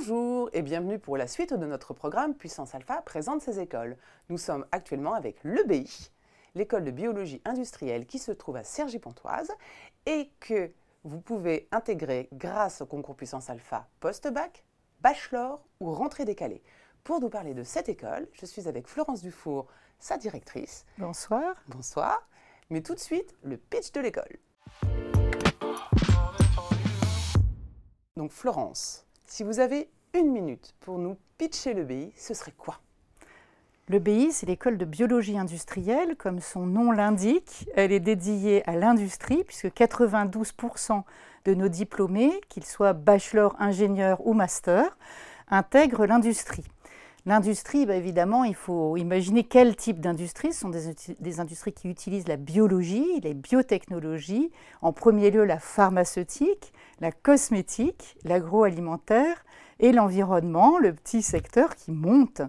Bonjour et bienvenue pour la suite de notre programme Puissance Alpha présente ses écoles. Nous sommes actuellement avec l'EBI, l'école de biologie industrielle qui se trouve à Cergy-Pontoise et que vous pouvez intégrer grâce au concours Puissance Alpha post-bac, bachelor ou rentrée décalée. Pour nous parler de cette école, je suis avec Florence Dufour, sa directrice. Bonsoir. Bonsoir. Mais tout de suite, le pitch de l'école. Donc Florence, si vous avez une minute pour nous pitcher l'EBI, ce serait quoi? L'EBI, c'est l'école de biologie industrielle, comme son nom l'indique. Elle est dédiée à l'industrie, puisque 92% de nos diplômés, qu'ils soient bachelor, ingénieur ou master, intègrent l'industrie. L'industrie, évidemment, il faut imaginer quel type d'industrie. Ce sont des industries qui utilisent la biologie, les biotechnologies, en premier lieu la pharmaceutique, la cosmétique, l'agroalimentaire et l'environnement, le petit secteur qui monte.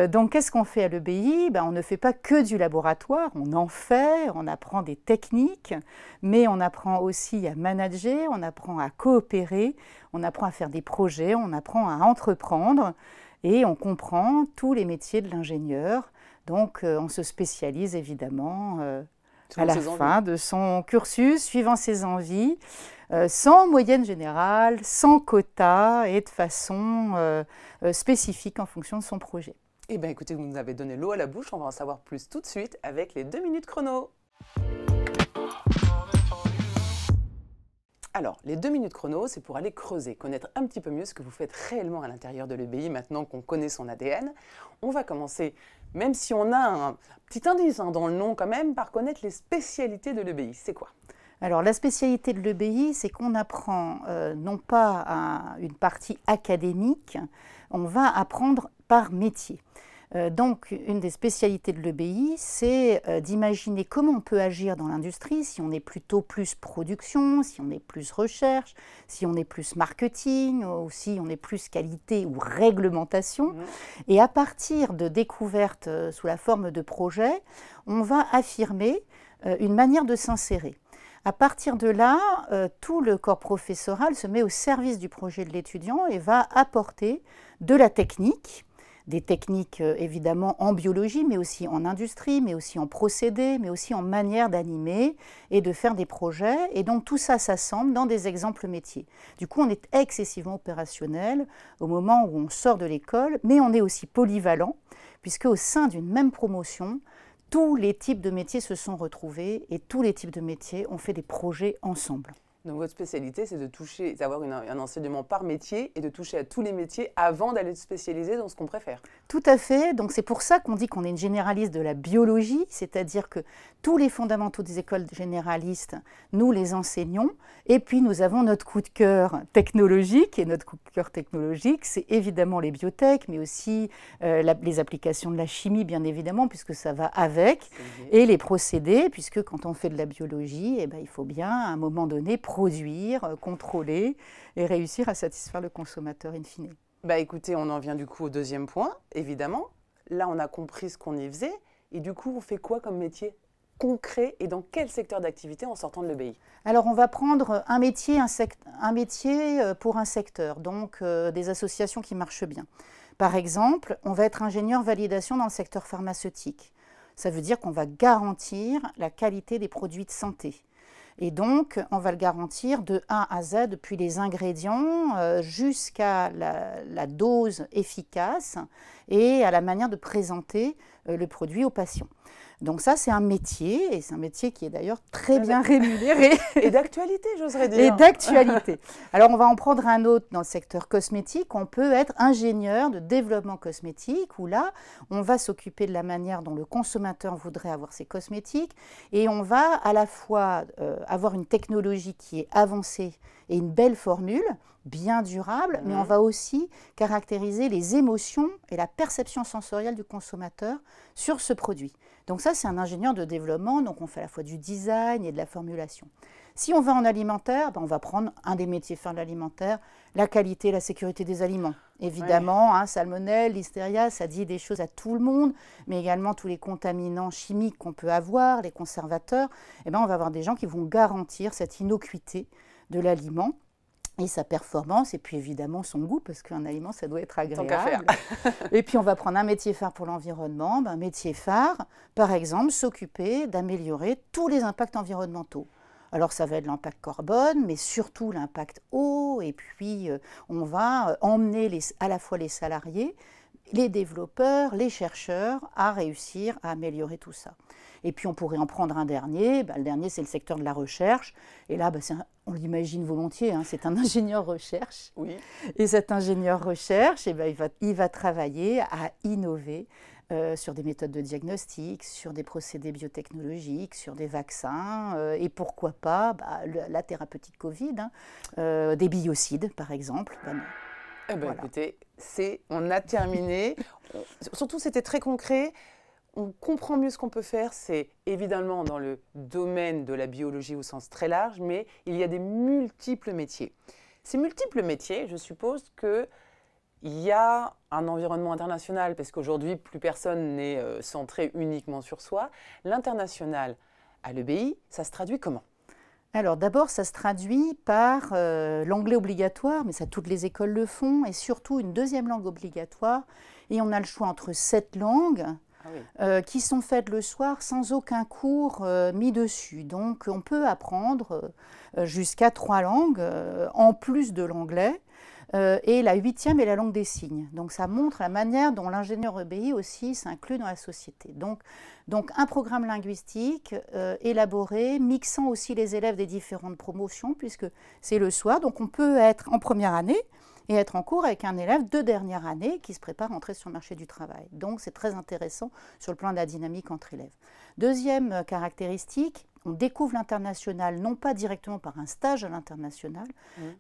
Donc, qu'est-ce qu'on fait à l'EBI? On ne fait pas que du laboratoire, on en fait, on apprend des techniques, mais on apprend aussi à manager, on apprend à coopérer, on apprend à faire des projets, on apprend à entreprendre. Et on comprend tous les métiers de l'ingénieur. Donc, on se spécialise évidemment à la fin de son cursus, suivant ses envies, sans moyenne générale, sans quota et de façon spécifique en fonction de son projet. Eh bien, écoutez, vous nous avez donné l'eau à la bouche. On va en savoir plus tout de suite avec les 2 minutes chrono. Alors, les 2 minutes chrono, c'est pour aller creuser, connaître un petit peu mieux ce que vous faites réellement à l'intérieur de l'EBI, maintenant qu'on connaît son ADN. On va commencer, même si on a un petit indice dans le nom quand même, par connaître les spécialités de l'EBI. C'est quoi? Alors, la spécialité de l'EBI, c'est qu'on apprend non pas une partie académique, on va apprendre par métier. Donc, une des spécialités de l'EBI, c'est d'imaginer comment on peut agir dans l'industrie, si on est plutôt plus production, si on est plus recherche, si on est plus marketing, ou si on est plus qualité ou réglementation. Et à partir de découvertes sous la forme de projets, on va affirmer une manière de s'insérer. À partir de là, tout le corps professoral se met au service du projet de l'étudiant et va apporter de la technique, des techniques évidemment en biologie, mais aussi en industrie, mais aussi en procédés, mais aussi en manière d'animer et de faire des projets. Et donc tout ça s'assemble dans des exemples métiers. Du coup, on est excessivement opérationnel au moment où on sort de l'école, mais on est aussi polyvalent, puisque au sein d'une même promotion, tous les types de métiers se sont retrouvés et tous les types de métiers ont fait des projets ensemble. Donc votre spécialité, c'est de toucher, d'avoir un enseignement par métier et de toucher à tous les métiers avant d'aller se spécialiser dans ce qu'on préfère. Tout à fait. Donc c'est pour ça qu'on dit qu'on est une généraliste de la biologie, c'est-à-dire que tous les fondamentaux des écoles généralistes, nous les enseignons. Et puis nous avons notre coup de cœur technologique. Et notre coup de cœur technologique, c'est évidemment les biotech, mais aussi les applications de la chimie, bien évidemment, puisque ça va avec, et les procédés, puisque quand on fait de la biologie, il faut bien, à un moment donné, produire, contrôler et réussir à satisfaire le consommateur in fine. Écoutez, on en vient du coup au deuxième point, évidemment. Là, on a compris ce qu'on y faisait. Et du coup, on fait quoi comme métier concret et dans quel secteur d'activité en sortant de l'EBI? Alors, on va prendre un métier pour un secteur, donc des associations qui marchent bien. Par exemple, on va être ingénieur validation dans le secteur pharmaceutique. Ça veut dire qu'on va garantir la qualité des produits de santé. Et donc, on va le garantir de A à Z, depuis les ingrédients jusqu'à la dose efficace et à la manière de présenter le produit au patient. Donc ça, c'est un métier, et c'est un métier qui est d'ailleurs très bien rémunéré. Et d'actualité, j'oserais dire. Et d'actualité. Alors, on va en prendre un autre dans le secteur cosmétique. On peut être ingénieur de développement cosmétique, où là, on va s'occuper de la manière dont le consommateur voudrait avoir ses cosmétiques, et on va à la fois avoir une technologie qui est avancée et une belle formule, bien durable, mais on va aussi caractériser les émotions et la perception sensorielle du consommateur sur ce produit. Donc ça, c'est un ingénieur de développement, donc on fait à la fois du design et de la formulation. Si on va en alimentaire, on va prendre un des métiers fins de l'alimentaire, la qualité et la sécurité des aliments. Évidemment, salmonelle, listeria, ça dit des choses à tout le monde, mais également tous les contaminants chimiques qu'on peut avoir, les conservateurs. On va avoir des gens qui vont garantir cette innocuité de l'aliment. et sa performance, et puis évidemment son goût, parce qu'un aliment, ça doit être Tant qu'à faire. agréable. Et puis on va prendre un métier phare pour l'environnement. Un métier phare, par exemple, s'occuper d'améliorer tous les impacts environnementaux. Alors ça va être l'impact carbone, mais surtout l'impact eau, et puis on va emmener à la fois les salariés, les développeurs, les chercheurs à réussir à améliorer tout ça. Et puis on pourrait en prendre un dernier. Le dernier, c'est le secteur de la recherche. Et là, on l'imagine volontiers, hein, c'est un ingénieur recherche. Oui. Et cet ingénieur recherche, il va travailler à innover sur des méthodes de diagnostic, sur des procédés biotechnologiques, sur des vaccins, et pourquoi pas la thérapeutique Covid, hein, des biocides par exemple. Eh bien, Voilà. écoutez, on a terminé. Surtout, c'était très concret. On comprend mieux ce qu'on peut faire. C'est évidemment dans le domaine de la biologie au sens très large, mais il y a des multiples métiers. Ces multiples métiers, je suppose qu'il y a un environnement international, parce qu'aujourd'hui, plus personne n'est centré uniquement sur soi. L'international à l'EBI, ça se traduit comment ? Alors d'abord, ça se traduit par l'anglais obligatoire, mais ça toutes les écoles le font, et surtout une deuxième langue obligatoire. Et on a le choix entre 7 langues qui sont faites le soir sans aucun cours mis dessus. Donc on peut apprendre jusqu'à 3 langues en plus de l'anglais. Et la 8e est la langue des signes. Donc ça montre la manière dont l'ingénieur EBI aussi s'inclut dans la société. Donc un programme linguistique élaboré, mixant aussi les élèves des différentes promotions, puisque c'est le soir. Donc on peut être en première année et être en cours avec un élève de dernière année qui se prépare à entrer sur le marché du travail. Donc c'est très intéressant sur le plan de la dynamique entre élèves. Deuxième caractéristique, on découvre l'international, non pas directement par un stage à l'international,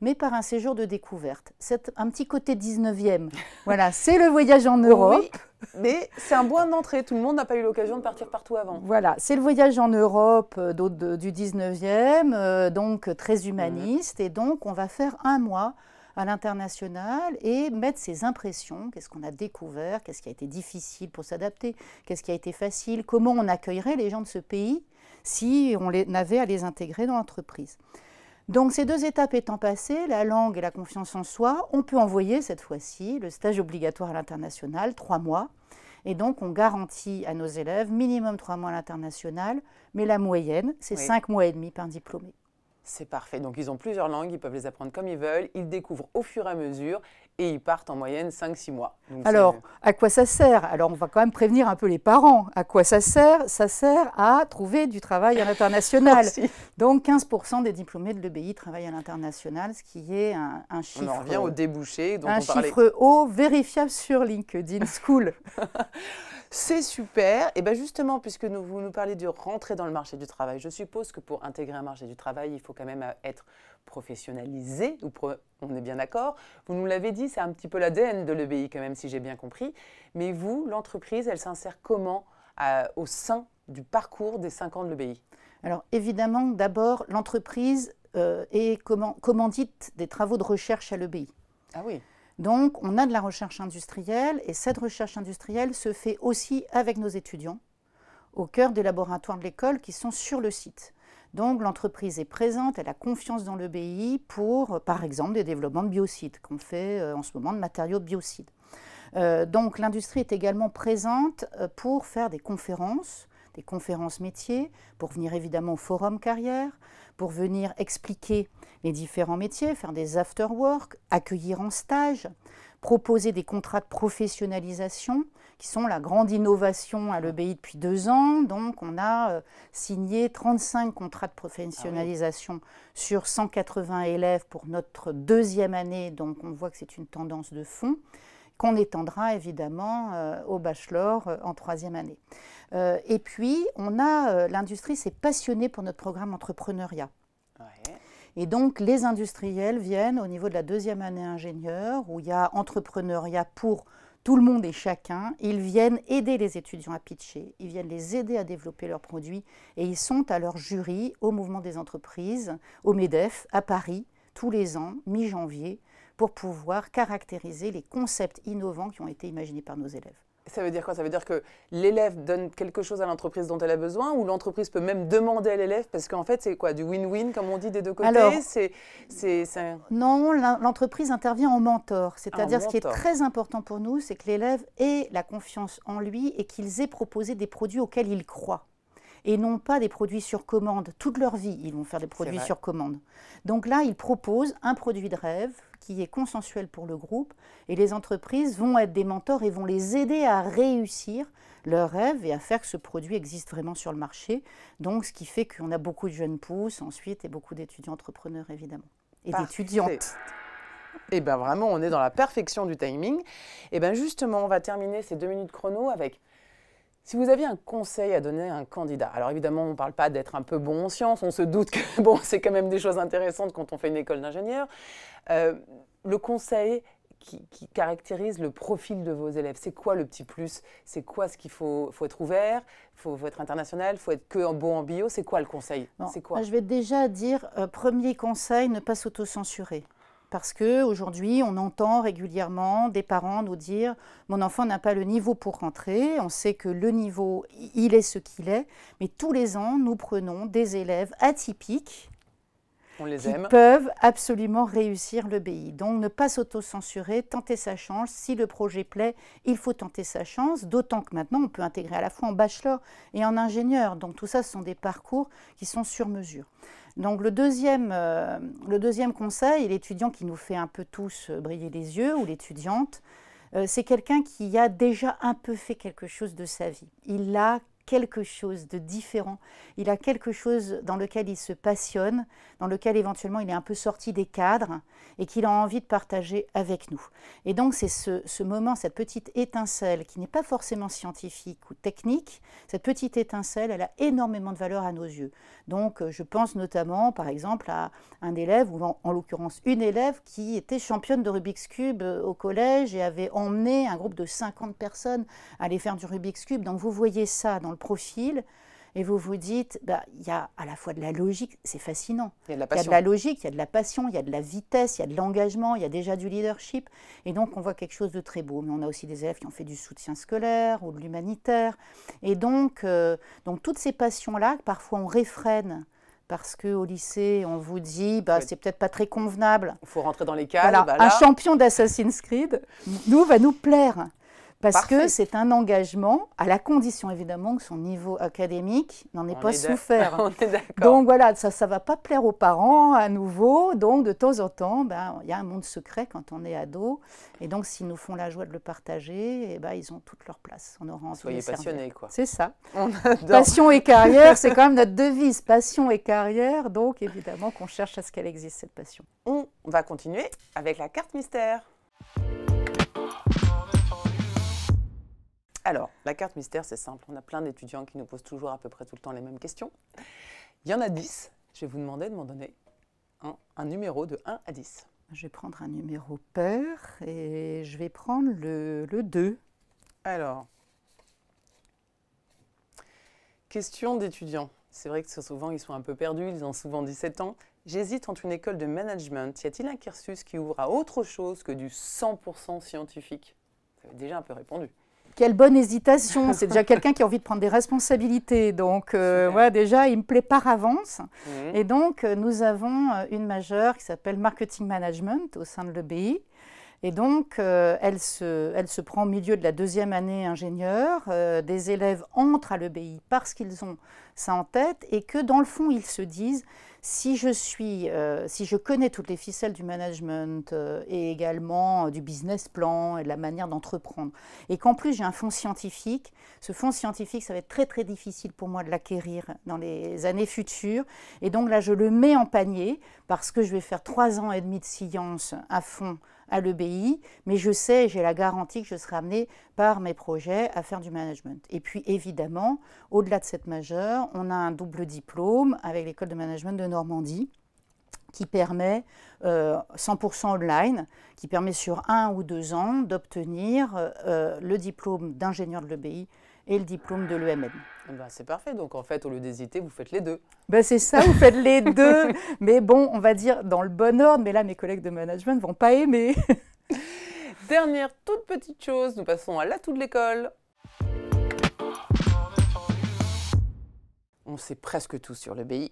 mais par un séjour de découverte. C'est un petit côté 19e. Voilà, c'est le voyage en Europe. Oui, mais c'est un point d'entrée. Tout le monde n'a pas eu l'occasion de partir partout avant. Voilà, c'est le voyage en Europe du 19e, donc très humaniste. Et donc, on va faire un mois à l'international et mettre ses impressions, qu'est-ce qu'on a découvert, qu'est-ce qui a été difficile pour s'adapter, qu'est-ce qui a été facile, comment on accueillerait les gens de ce pays si on avait à les intégrer dans l'entreprise. Donc ces 2 étapes étant passées, la langue et la confiance en soi, on peut envoyer cette fois-ci le stage obligatoire à l'international, 3 mois. Et donc on garantit à nos élèves minimum 3 mois à l'international, mais la moyenne, c'est 5 mois et demi par diplômé. C'est parfait. Donc, ils ont plusieurs langues, ils peuvent les apprendre comme ils veulent, ils découvrent au fur et à mesure et ils partent en moyenne 5-6 mois. Donc, alors, à quoi ça sert? Alors, on va quand même prévenir un peu les parents. À quoi ça sert? Ça sert à trouver du travail à l'international. Donc, 15% des diplômés de l'EBI travaillent à l'international, ce qui est un chiffre... On en revient au débouché dont un on parlait. Chiffre haut, vérifiable sur LinkedIn School. C'est super. Et bien justement, puisque vous nous parlez de rentrer dans le marché du travail, je suppose que pour intégrer un marché du travail, il faut quand même être professionnalisé. On est bien d'accord. Vous nous l'avez dit, c'est un petit peu l'ADN de l'EBI quand même, si j'ai bien compris. Mais vous, l'entreprise, elle s'insère comment au sein du parcours des 5 ans de l'EBI? Alors évidemment, d'abord, l'entreprise est commandite des travaux de recherche à l'EBI. Ah oui. Donc, on a de la recherche industrielle et cette recherche industrielle se fait aussi avec nos étudiants au cœur des laboratoires de l'école qui sont sur le site. Donc, l'entreprise est présente, elle a confiance dans l'EBI pour, par exemple, des développements de biocides qu'on fait en ce moment de matériaux biocides. Donc, l'industrie est également présente pour faire des conférences métiers, pour venir évidemment au forum carrière, pour venir expliquer les différents métiers, faire des after-work, accueillir en stage, proposer des contrats de professionnalisation qui sont la grande innovation à l'EBI depuis 2 ans. Donc on a signé 35 contrats de professionnalisation sur 180 élèves pour notre 2e année. Donc on voit que c'est une tendance de fond qu'on étendra évidemment au bachelor en 3e année. Et puis, l'industrie s'est passionnée pour notre programme entrepreneuriat. Ouais. Et donc, les industriels viennent au niveau de la 2e année ingénieur, où il y a entrepreneuriat pour tout le monde et chacun. Ils viennent aider les étudiants à pitcher, ils viennent les aider à développer leurs produits, et ils sont à leur jury au Mouvement des entreprises, au MEDEF, à Paris, tous les ans, mi-janvier, pour pouvoir caractériser les concepts innovants qui ont été imaginés par nos élèves. Ça veut dire quoi? Ça veut dire que l'élève donne quelque chose à l'entreprise dont elle a besoin, ou l'entreprise peut même demander à l'élève, parce qu'en fait, c'est quoi? Du win-win, comme on dit, des deux côtés? Alors, Non, l'entreprise intervient en mentor. C'est-à-dire, ce qui est mentor. très important pour nous, c'est que l'élève ait la confiance en lui et qu'ils aient proposé des produits auxquels il croit. Et non pas des produits sur commande. Toute leur vie, ils vont faire des produits sur commande. Donc là, ils proposent un produit de rêve qui est consensuel pour le groupe, et les entreprises vont être des mentors et vont les aider à réussir leur rêve et à faire que ce produit existe vraiment sur le marché. Donc, ce qui fait qu'on a beaucoup de jeunes pousses ensuite et beaucoup d'étudiants entrepreneurs, évidemment, et d'étudiantes. Et bien vraiment, on est dans la perfection du timing. Et bien justement, on va terminer ces 2 minutes chrono avec... Si vous aviez un conseil à donner à un candidat, alors évidemment, on ne parle pas d'être un peu bon en sciences, on se doute que bon, c'est quand même des choses intéressantes quand on fait une école d'ingénieur. Le conseil qui caractérise le profil de vos élèves, c'est quoi le petit plus? C'est quoi ce qu'il faut être ouvert, faut être international, faut être que bon en bio? C'est quoi le conseil? C'est quoi? Je vais déjà dire, premier conseil, ne pas s'auto-censurer. Parce qu'aujourd'hui, on entend régulièrement des parents nous dire « mon enfant n'a pas le niveau pour rentrer », on sait que le niveau, il est ce qu'il est, mais tous les ans, nous prenons des élèves atypiques qui peuvent absolument réussir le BI. Donc, ne pas s'auto-censurer, tenter sa chance. Si le projet plaît, il faut tenter sa chance, d'autant que maintenant, on peut intégrer à la fois en bachelor et en ingénieur. Donc, tout ça, ce sont des parcours qui sont sur mesure. Donc le deuxième conseil, et l'étudiant qui nous fait un peu tous briller les yeux, ou l'étudiante, c'est quelqu'un qui a déjà un peu fait quelque chose de sa vie. Il a quelque chose de différent, il a quelque chose dans lequel il se passionne, dans lequel éventuellement il est un peu sorti des cadres et qu'il a envie de partager avec nous. Et donc c'est ce moment, cette petite étincelle qui n'est pas forcément scientifique ou technique, cette petite étincelle, elle a énormément de valeur à nos yeux. Donc je pense notamment par exemple à un élève, ou en l'occurrence une élève qui était championne de Rubik's Cube au collège et avait emmené un groupe de 50 personnes à aller faire du Rubik's Cube. Donc vous voyez ça dans le profil et vous vous dites, il y a à la fois de la logique, c'est fascinant. Il y a de la passion. Il y a de la logique, il y a de la passion, il y a de la vitesse, il y a de l'engagement, il y a déjà du leadership. Et donc, on voit quelque chose de très beau. Mais on a aussi des élèves qui ont fait du soutien scolaire ou de l'humanitaire. Et donc toutes ces passions-là, parfois on réfrène. Parce qu'au lycée, on vous dit, c'est peut-être pas très convenable. Il faut rentrer dans les cadres. Voilà, un champion d'Assassin's Creed, va nous plaire. Parce que c'est un engagement, à la condition évidemment que son niveau académique n'en ait pas souffert. On est d'accord. Donc voilà, ça ne va pas plaire aux parents à nouveau. Donc de temps en temps, y a un monde secret quand on est ado. Et donc s'ils nous font la joie de le partager, ils ont toute leur place. On aura envie de Soyez passionnés, quoi. C'est ça. On adore. Passion et carrière, c'est quand même notre devise. Passion et carrière, donc évidemment qu'on cherche à ce qu'elle existe, cette passion. On va continuer avec la carte mystère. Alors, la carte mystère, c'est simple. On a plein d'étudiants qui nous posent toujours à peu près tout le temps les mêmes questions. Il y en a 10. Je vais vous demander de m'en donner un numéro de 1 à 10. Je vais prendre un numéro pair et je vais prendre le 2. Alors, question d'étudiants. C'est vrai que souvent, ils sont un peu perdus. Ils ont souvent 17 ans. J'hésite entre une école de management. Y a-t-il un cursus qui ouvre à autre chose que du 100% scientifique? Vous avez déjà un peu répondu. Quelle bonne hésitation. C'est déjà quelqu'un qui a envie de prendre des responsabilités. Donc, déjà, il me plaît par avance. Et donc, nous avons une majeure qui s'appelle Marketing Management au sein de l'EBI. Et donc, elle se prend au milieu de la 2e année ingénieure. Des élèves entrent à l'EBI parce qu'ils ont ça en tête et que, dans le fond, ils se disent si je connais toutes les ficelles du management et également du business plan et de la manière d'entreprendre, et qu'en plus j'ai un fonds scientifique, ce fonds scientifique, ça va être très très difficile pour moi de l'acquérir dans les années futures. Et donc là, je le mets en panier parce que je vais faire 3 ans et demi de science à fond à l'EBI, mais je sais, j'ai la garantie que je serai amenée par mes projets à faire du management. Et puis évidemment, au-delà de cette majeure, on a un double diplôme avec l'école de management de Normandie qui permet 100% online, qui permet sur 1 ou 2 ans d'obtenir le diplôme d'ingénieur de l'EBI et le diplôme de l'EMN. C'est parfait. Donc, en fait, au lieu d'hésiter, vous faites les deux. C'est ça, vous faites les deux. Mais bon, on va dire dans le bon ordre. Mais là, mes collègues de management ne vont pas aimer. Dernière toute petite chose, nous passons à l'atout de l'école. on sait presque tout sur l'EBI.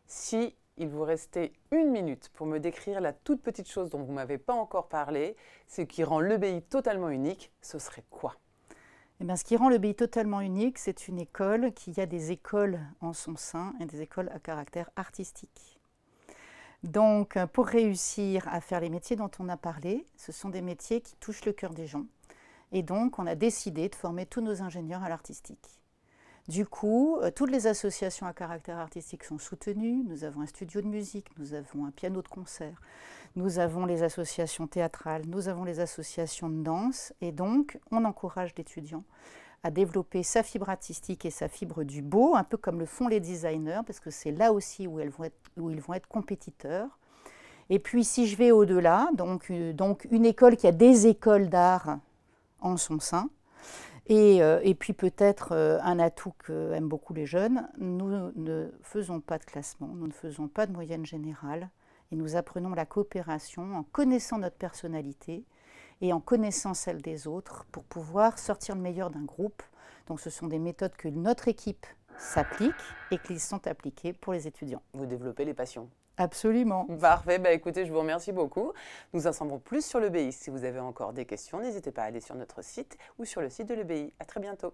Si il vous restait 1 minute pour me décrire la toute petite chose dont vous ne m'avez pas encore parlé, ce qui rend l'EBI totalement unique, ce serait quoi? Eh bien, ce qui rend l'EBI totalement unique, c'est une école qui a des écoles en son sein et des écoles à caractère artistique. Donc, pour réussir à faire les métiers dont on a parlé, ce sont des métiers qui touchent le cœur des gens. Et donc, on a décidé de former tous nos ingénieurs à l'artistique. Du coup, toutes les associations à caractère artistique sont soutenues. Nous avons un studio de musique, nous avons un piano de concert, nous avons les associations théâtrales, nous avons les associations de danse. Et donc, on encourage l'étudiant à développer sa fibre artistique et sa fibre du beau, un peu comme le font les designers, parce que c'est là aussi où ils vont être compétiteurs. Et puis, si je vais au-delà, donc une école qui a des écoles d'art en son sein, et puis peut-être un atout qu'aiment beaucoup les jeunes, nous ne faisons pas de classement, nous ne faisons pas de moyenne générale, et nous apprenons la coopération en connaissant notre personnalité et en connaissant celle des autres pour pouvoir sortir le meilleur d'un groupe. Donc ce sont des méthodes que notre équipe s'applique et qui sont appliquées pour les étudiants. Vous développez les passions. Absolument. Parfait, bah écoutez, je vous remercie beaucoup. Nous en saurons plus sur l'EBI. Si vous avez encore des questions, n'hésitez pas à aller sur notre site ou sur le site de l'EBI. À très bientôt.